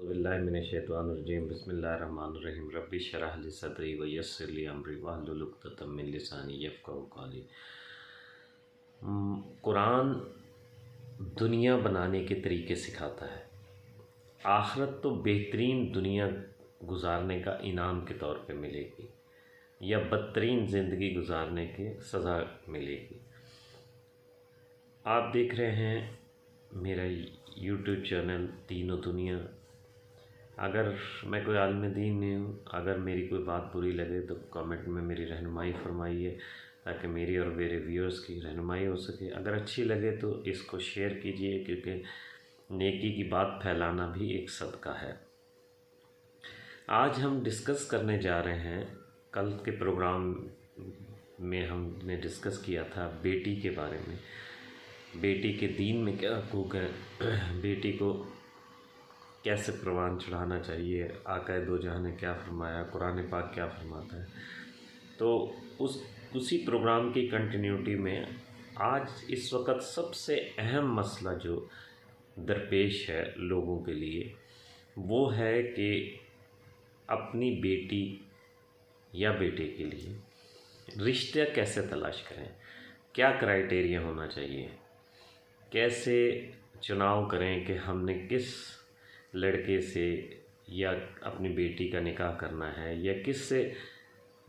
बिस्मिल्लाहिर्रहमानिर्रहीम बिस्मिल्लाहिर्रहमानिर्रहीम रब्बि शरह ली सदरी व यस्सिर ली अमरी वहलुल उक़दतम मिन लिसानी यफ़क़हू क़ौली। कुरान दुनिया बनाने के तरीके सिखाता है। आखिरत तो बेहतरीन दुनिया गुजारने का इनाम के तौर पे मिलेगी या बदतरीन ज़िंदगी गुजारने की सज़ा मिलेगी। आप देख रहे हैं मेरा यूट्यूब चैनल तीनों दुनिया। अगर मैं कोई आलिम दीन नहीं हूँ, अगर मेरी कोई बात बुरी लगे तो कमेंट में मेरी रहनुमाई फरमाइए ताकि मेरी और मेरे व्यूअर्स की रहनुमाई हो सके। अगर अच्छी लगे तो इसको शेयर कीजिए, क्योंकि नेकी की बात फैलाना भी एक सदका है। आज हम डिस्कस करने जा रहे हैं, कल के प्रोग्राम में हमने डिस्कस किया था बेटी के बारे में। बेटी के दीन में क्या हकूक़ है, बेटी को कैसे परवान चढ़ाना चाहिए, आका दो जहां ने क्या फरमाया, कुरान पाक क्या फरमाता है। तो उसी प्रोग्राम की कंटिन्यूटी में आज इस वक्त सबसे अहम मसला जो दरपेश है लोगों के लिए वो है कि अपनी बेटी या बेटे के लिए रिश्ता कैसे तलाश करें, क्या क्राइटेरिया होना चाहिए, कैसे चुनाव करें कि हमने किस लड़के से या अपनी बेटी का निकाह करना है या किस से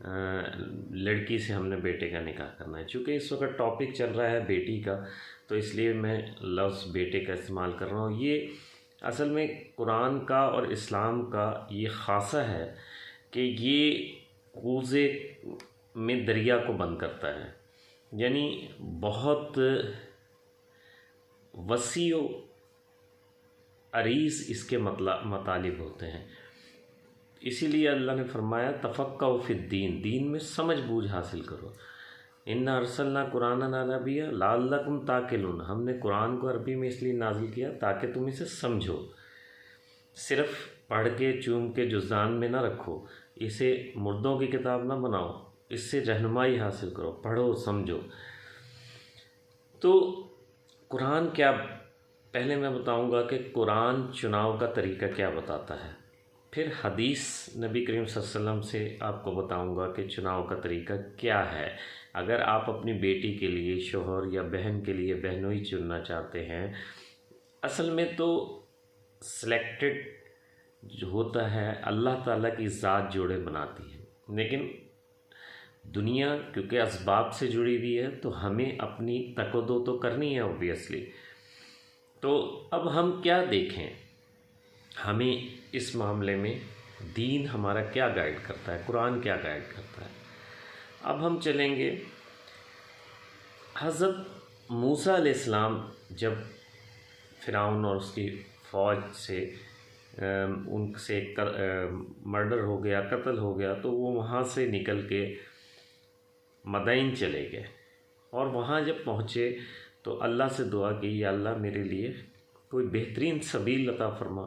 लड़की से हमने बेटे का निकाह करना है। चूँकि इस वक्त टॉपिक चल रहा है बेटी का, तो इसलिए मैं लफ्ज़ बेटे का इस्तेमाल कर रहा हूँ। ये असल में कुरान का और इस्लाम का ये ख़ासा है कि ये कूज़े में दरिया को बंद करता है, यानी बहुत वसी अरीज़ इसके मतालिब होते हैं। इसीलिए अल्लाह ने फरमाया तफ़क्कहू फ़िद्दीन, दीन में समझ बूझ हासिल करो। इन्ना अरसलना कुरानन अरबिय्या लअल्लकुम ताक़िलून, हमने कुरान को अरबी में इसलिए नाजिल किया ताकि तुम इसे समझो। सिर्फ़ पढ़ के चूम के जुज़ान में ना रखो, इसे मुर्दों की किताब ना बनाओ, इससे रहनुमाई हासिल करो, पढ़ो समझो। तो कुरान क्या, पहले मैं बताऊंगा कि कुरान चुनाव का तरीका क्या बताता है, फिर हदीस नबी करीम सल्लल्लाहु अलैहि वसल्लम से आपको बताऊंगा कि चुनाव का तरीका क्या है। अगर आप अपनी बेटी के लिए शोहर या बहन के लिए बहनोई चुनना चाहते हैं, असल में तो सिलेक्टेड जो होता है अल्लाह ताला की ज़ात जोड़े बनाती है, लेकिन दुनिया क्योंकि असबाब से जुड़ी हुई है तो हमें अपनी तकदो तो करनी है ऑब्वियसली। तो अब हम क्या देखें, हमें इस मामले में दीन हमारा क्या गाइड करता है, कुरान क्या गाइड करता है। अब हम चलेंगे, हज़रत मूसा अलैहिस्सलाम जब फ़िरौन और उसकी फ़ौज से उनसे मर्डर हो गया, कत्ल हो गया, तो वो वहाँ से निकल के मदीन चले गए और वहाँ जब पहुँचे तो अल्लाह से दुआ की, या अल्लाह मेरे लिए कोई बेहतरीन सबील अता फरमा।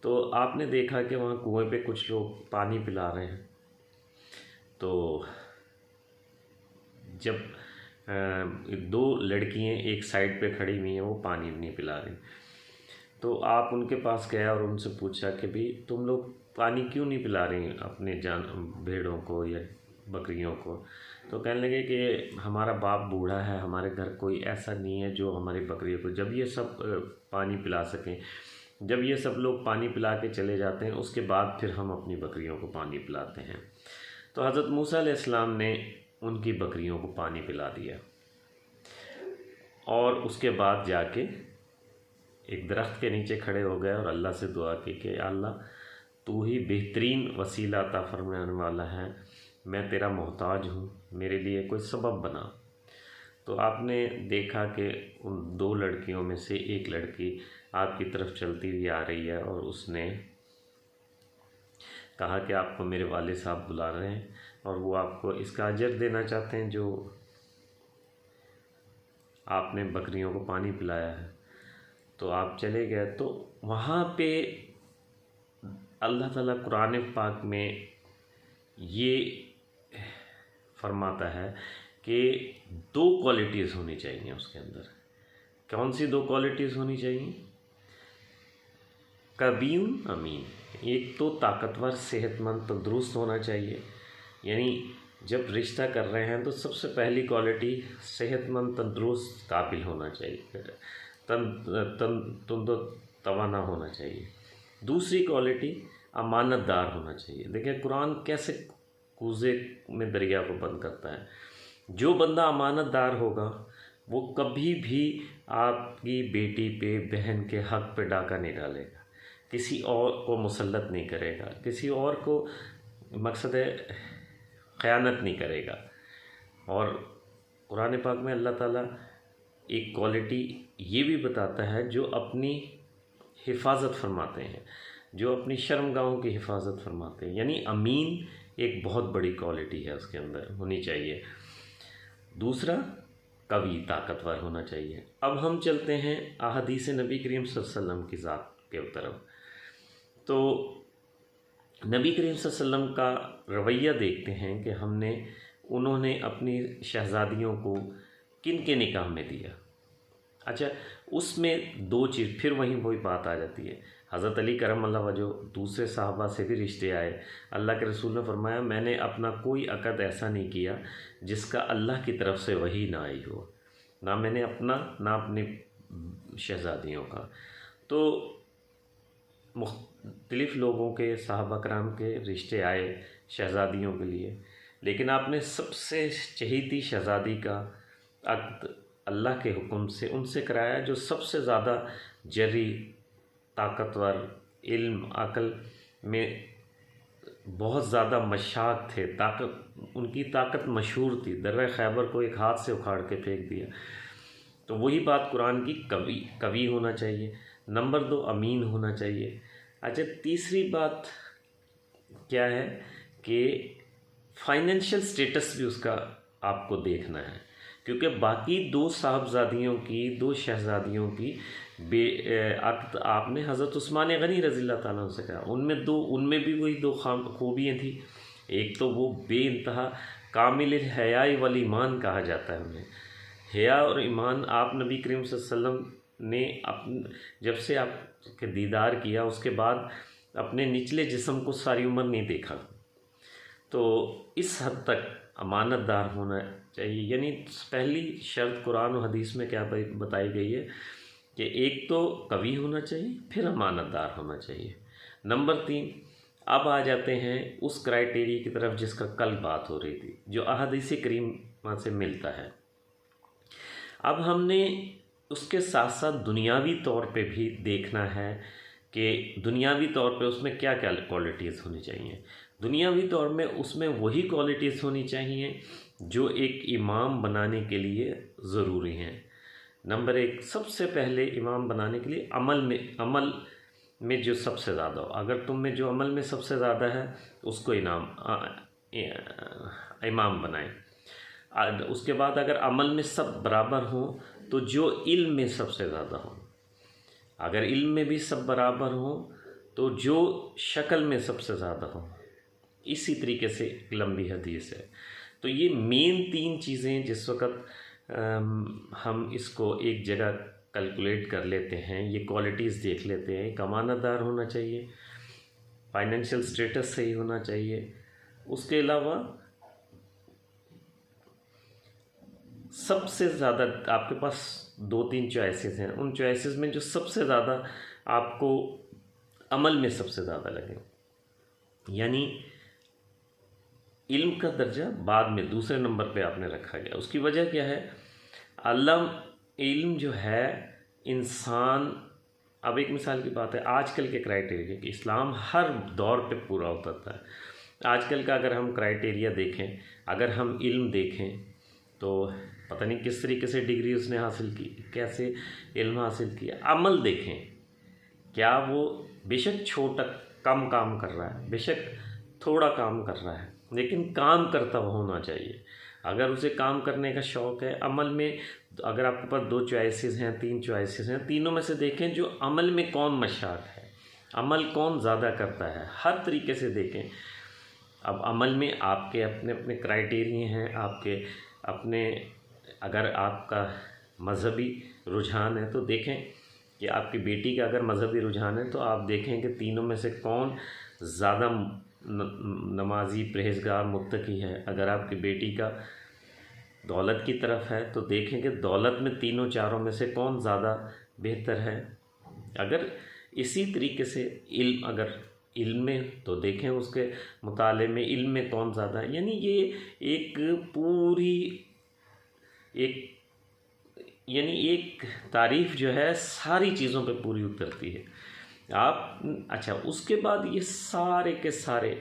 तो आपने देखा कि वहाँ कुएं पे कुछ लोग पानी पिला रहे हैं, तो जब दो लड़कियाँ एक साइड पे खड़ी हुई हैं, वो पानी नहीं पिला रही, तो आप उनके पास गया और उनसे पूछा कि भाई तुम लोग पानी क्यों नहीं पिला रही अपने भेड़ों को या बकरियों को। तो कहने लगे कि हमारा बाप बूढ़ा है, हमारे घर कोई ऐसा नहीं है जो हमारी बकरियों को, जब ये सब पानी पिला सकें, जब ये सब लोग पानी पिला के चले जाते हैं उसके बाद फिर हम अपनी बकरियों को पानी पिलाते हैं। तो हज़रत मूसा अलैहिस्सलाम ने उनकी बकरियों को पानी पिला दिया और उसके बाद जाके एक दरख्त के नीचे खड़े हो गए और अल्लाह से दुआ की कि अल्लाह तू ही बेहतरीन वसीला अता फरमाने वाला है, मैं तेरा मोहताज हूँ, मेरे लिए कोई सबब बना। तो आपने देखा कि उन दो लड़कियों में से एक लड़की आपकी तरफ चलती हुई आ रही है और उसने कहा कि आपको मेरे वाले साहब बुला रहे हैं और वो आपको इसका अजर देना चाहते हैं जो आपने बकरियों को पानी पिलाया है। तो आप चले गए। तो वहाँ पे अल्लाह ताला कुरान पाक में ये फरमाता है कि दो क्वालिटीज़ होनी चाहिए उसके अंदर। कौन सी दो क्वालिटीज़ होनी चाहिए? कवियुन अमीन। एक तो ताकतवर, सेहतमंद, तंदुरुस्त होना चाहिए। यानी जब रिश्ता कर रहे हैं तो सबसे पहली क्वालिटी सेहतमंद, तंदुरुस्त, काबिल होना चाहिए, तुंदो तवाना होना चाहिए। दूसरी क्वालिटी अमानतदार होना चाहिए। देखिए कुरान कैसे कूजे में दरिया को बंद करता है। जो बंदा अमानतदार होगा वो कभी भी आपकी बेटी पे, बहन के हक पे डाका नहीं डालेगा, किसी और को मुसल्लत नहीं करेगा, किसी और को मकसद है ख़यानत नहीं करेगा। और कुरान पाक में अल्लाह ताला एक क्वालिटी ये भी बताता है जो अपनी हिफाजत फरमाते हैं, जो अपनी शर्मगाहों की हिफाजत फरमाते हैं। यानी अमीन एक बहुत बड़ी क्वालिटी है, उसके अंदर होनी चाहिए। दूसरा कवि, ताकतवर होना चाहिए। अब हम चलते हैं अहादीस नबी करीम सल्लल्लाहु अलैहि वसल्लम की ज़ात के तरफ। तो नबी करीम सल्लल्लाहु अलैहि वसल्लम का रवैया देखते हैं कि उन्होंने अपनी शहज़ादियों को किन के निकाह में दिया। अच्छा, उसमें दो चीज़, फिर वही बात आ जाती है। हज़रत अली करम वजह दूसरे साहबा से भी रिश्ते आए। अल्लाह के रसूल ने फरमाया, मैंने अपना कोई अक़द ऐसा नहीं किया जिसका अल्लाह की तरफ से वही ना आई हो, ना मैंने अपना, ना अपनी शहज़ादियों का। तो मुख्तलिफ़ लोगों के, साहबा कराम के रिश्ते आए शहज़ादियों के लिए, लेकिन आपने सबसे चहेती शहज़ादी का अक़द अल्लाह के हुक्म से उनसे कराया जो सबसे ज़्यादा जरी, ताकतवर, इल्म, अक़ल में बहुत ज़्यादा मशाक थे। उनकी ताकत मशहूर थी। दर्रा खैबर को एक हाथ से उखाड़ के फेंक दिया। तो वही बात कुरान की, कवि होना चाहिए। नंबर 2 अमीन होना चाहिए। अच्छा, तीसरी बात क्या है कि फाइनेंशियल स्टेटस भी उसका आपको देखना है, क्योंकि बाकी 2 साहबजादियों की, 2 शहज़ादियों की अक़द आपने हज़रत उस्मान गनी रज़ियल्लाहु ताला अन्हु से कहा। उनमें भी वही 2 खूबियाँ थी। एक तो वो बेइंतहा कामिल हया वल ईमान कहा जाता है उन्हें। हया और ईमान, आप नबी करीम सल्लल्लाहु अलैहि वसल्लम ने जब से आपके दीदार किया उसके बाद अपने निचले जिस्म को सारी उम्र नहीं देखा। तो इस हद तक अमानतदार होना चाहिए। यानी पहली शर्त कुरान और हदीस में क्या बताई गई है कि एक तो कवि होना चाहिए, फिर अमानतदार होना चाहिए। नंबर 3, अब आ जाते हैं उस क्राइटेरिया की तरफ जिसका कल बात हो रही थी, जो अहादीस करीमा से मिलता है। अब हमने उसके साथ साथ दुनियावी तौर पे भी देखना है कि दुनियावी तौर पे उसमें क्या क्या क्वालिटीज़ होनी चाहिए। दुनियावी तौर में उसमें वही क्वालिटीज़ होनी चाहिए जो एक इमाम बनाने के लिए ज़रूरी हैं। नंबर 1, सबसे पहले इमाम बनाने के लिए अमल में जो सबसे ज़्यादा हो। अगर तुम में जो अमल में सबसे ज़्यादा है उसको इमाम बनाएं। उसके बाद अगर अमल में सब बराबर हों तो जो इल्म में सबसे ज़्यादा हो। अगर इल्म में भी सब बराबर हों तो जो शक्ल में सबसे ज़्यादा हो। इसी तरीके से एक लंबी हदीस है। तो ये मेन 3 चीज़ें जिस वक़्त हम इसको एक जगह कैलकुलेट कर लेते हैं, ये क्वालिटीज़ देख लेते हैं। एक अमानतदार होना चाहिए, फाइनेंशियल स्टेटस सही होना चाहिए, उसके अलावा सबसे ज़्यादा आपके पास 2-3 चॉइसेस हैं, उन चॉइसेस में जो सबसे ज़्यादा आपको अमल में सबसे ज़्यादा लगे। यानी इल्म का दर्जा बाद में दूसरे नंबर पे आपने रखा गया। उसकी वजह क्या है? इल्म जो है इंसान, अब एक मिसाल की बात है, आजकल के क्राइटेरिया कि इस्लाम हर दौर पे पूरा होता है। आजकल का अगर हम क्राइटेरिया देखें, अगर हम इल्म देखें तो पता नहीं किस तरीके से डिग्री उसने हासिल की, कैसे इल्म हासिल किया। अमल देखें, क्या वो बेशक छोटा कम काम कर रहा है, बेशक थोड़ा काम कर रहा है, लेकिन काम करता होना चाहिए। अगर उसे काम करने का शौक़ है, अमल में अगर आपके पास 2 चॉइसेस हैं, 3 चॉइसेस हैं, तीनों में से देखें जो अमल में कौन मशाक है, अमल कौन ज़्यादा करता है, हर तरीके से देखें। अब अमल में आपके अपने अपने क्राइटेरिया हैं, आपके अपने, अगर आपका मज़हबी रुझान है तो देखें कि आपकी बेटी का अगर मज़हबी रुझान है तो आप देखें कि तीनों में से कौन ज़्यादा नमाजी, परहेज़गार, मुत्तकी है। अगर आपकी बेटी का दौलत की तरफ है तो देखें कि दौलत में तीनों चारों में से कौन ज़्यादा बेहतर है। अगर इसी तरीके से इल्म, अगर इल्म में तो देखें उसके मुताले में इल्म में कौन ज़्यादा है। यानी ये एक पूरी एक तारीफ़ जो है सारी चीज़ों पे पूरी उतरती है। आप अच्छा, उसके बाद ये सारे के सारे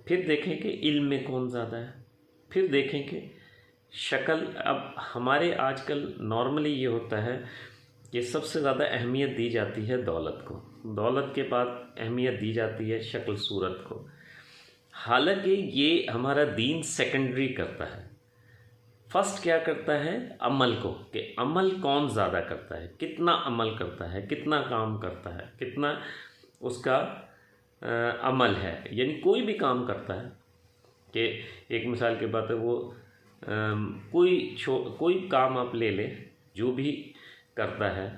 फिर देखें कि इल्म में कौन ज़्यादा है, फिर देखें कि शक्ल। अब हमारे आजकल नॉर्मली ये होता है कि सबसे ज़्यादा अहमियत दी जाती है दौलत को, दौलत के बाद अहमियत दी जाती है शक्ल सूरत को। हालांकि ये हमारा दीन सेकेंडरी करता है। फर्स्ट क्या करता है, अमल को, कि अमल कौन ज़्यादा करता है, कितना अमल करता है, कितना काम करता है, कितना उसका अमल है। यानी कोई भी काम करता है कि एक मिसाल की बात है, वो कोई काम आप ले लें, जो भी करता है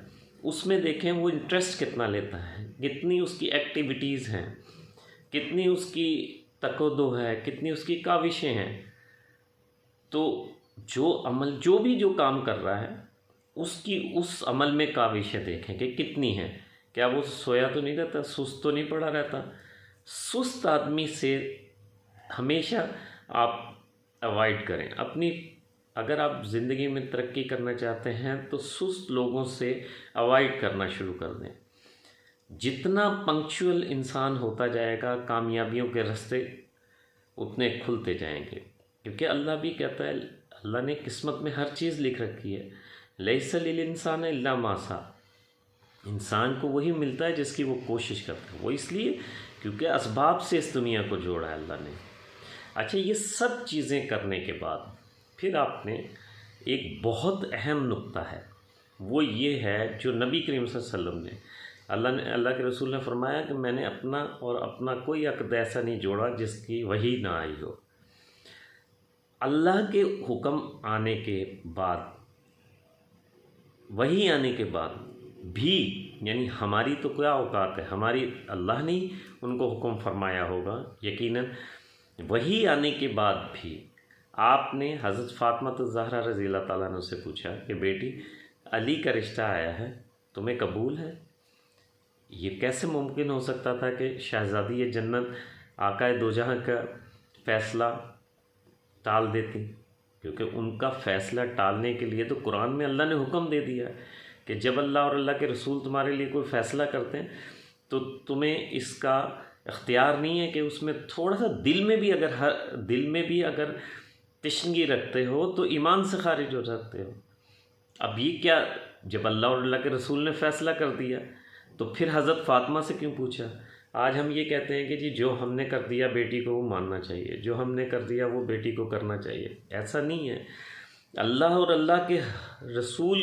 उसमें देखें वो इंटरेस्ट कितना लेता है, कितनी उसकी एक्टिविटीज़ हैं, कितनी उसकी तकद्दो है, कितनी उसकी काविशें हैं। तो जो काम कर रहा है उसकी उस अमल में काविशें देखें कि कितनी हैं। क्या वो सोया तो नहीं रहता, सुस्त तो नहीं पड़ा रहता। सुस्त आदमी से हमेशा आप अवॉइड करें अपनी। अगर आप ज़िंदगी में तरक्की करना चाहते हैं तो सुस्त लोगों से अवॉइड करना शुरू कर दें। जितना पंक्चुअल इंसान होता जाएगा कामयाबियों के रास्ते उतने खुलते जाएंगे, क्योंकि अल्लाह भी कहता है, अल्लाह ने किस्मत में हर चीज़ लिख रखी है। लैसा लिल इंसान इल्ला मा सा, इंसान को वही मिलता है जिसकी वो कोशिश करता है। वो इसलिए क्योंकि असबाब से इस दुनिया को जोड़ा है अल्लाह ने। अच्छा, ये सब चीज़ें करने के बाद फिर आपने एक बहुत अहम नुक्ता है, वो ये है जो नबी करीम सल्लल्लाहु अलैहि वसल्लम ने अल्लाह के रसूल ने फरमाया कि मैंने अपना कोई अक़द ऐसा नहीं जोड़ा जिसकी वही ना आई हो। अल्लाह के हुक्म आने के बाद, वही आने के बाद भी, यानी हमारी तो क्या औकात है, हमारी अल्लाह ने उनको हुक्म फरमाया होगा यकीनन। वही आने के बाद भी आपने हज़रत फ़ातिमा ज़हरा रज़ी अल्लाह ताला अन्हा से पूछा कि बेटी, अली का रिश्ता आया है, तुम्हें कबूल है? ये कैसे मुमकिन हो सकता था कि शहज़ादी जन्नत आकाए दो जहां का फ़ैसला टाल देती? क्योंकि उनका फ़ैसला टालने के लिए तो कुरान में अल्लाह ने हुक्म दे दिया कि जब अल्लाह और अल्लाह के रसूल तुम्हारे लिए कोई फ़ैसला करते हैं तो तुम्हें इसका इख्तियार नहीं है कि उसमें थोड़ा सा दिल में भी अगर तिश्नगी रखते हो तो ईमान से खारिज हो सकते हो। अब ये क्या, जब अल्लाह और अल्लाह के रसूल ने फ़ैसला कर दिया तो फिर हज़रत फ़ातिमा से क्यों पूछा? आज हम ये कहते हैं कि जी जो हमने कर दिया बेटी को वो मानना चाहिए, जो हमने कर दिया वो बेटी को करना चाहिए। ऐसा नहीं है। अल्लाह और अल्लाह के रसूल